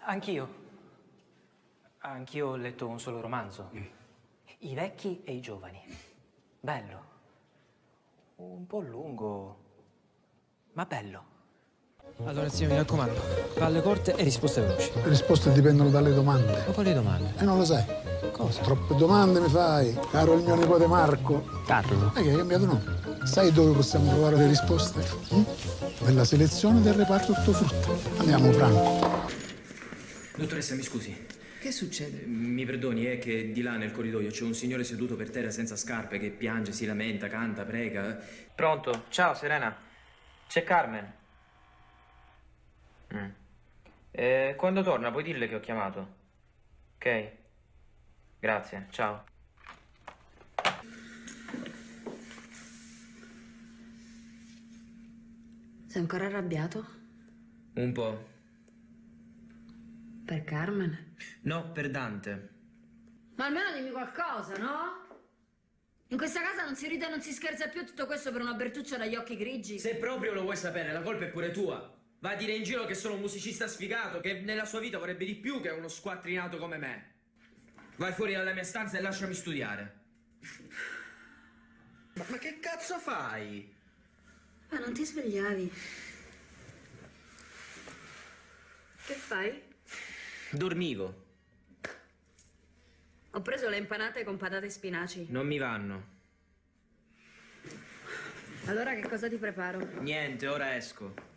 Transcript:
Anch'io. Anch'io ho letto un solo romanzo. I vecchi e i giovani. Bello. Un po' lungo, ma bello. Allora, zio, mi raccomando, palle corte e risposte veloci. Le risposte dipendono dalle domande. Ma quali domande? E non lo sai. Cosa? Troppe domande mi fai, caro il mio nipote Marco. Carlo. Che hai cambiato nome. Sai dove possiamo trovare le risposte? Nella selezione del reparto ortofrutta. Andiamo, Franco. Dottoressa, mi scusi. Che succede? Mi perdoni, è che di là nel corridoio c'è un signore seduto per terra senza scarpe che piange, si lamenta, canta, prega. Pronto? Ciao, Serena. C'è Carmen. Quando torna puoi dirle che ho chiamato? Ok? Grazie, ciao. Sei ancora arrabbiato? Un po'. Per Carmen? No, per Dante. Ma almeno dimmi qualcosa, no? In questa casa non si ride e non si scherza più, tutto questo per una Bertuccia dagli occhi grigi. Se proprio lo vuoi sapere, la colpa è pure tua. Va a dire in giro che sono un musicista sfigato, che nella sua vita vorrebbe di più che uno squattrinato come me. Vai fuori dalla mia stanza e lasciami studiare. Ma che cazzo fai? Ma non ti svegliavi? Che fai? Dormivo. Ho preso le impanate con patate e spinaci. Non mi vanno. Allora che cosa ti preparo? Niente, ora esco.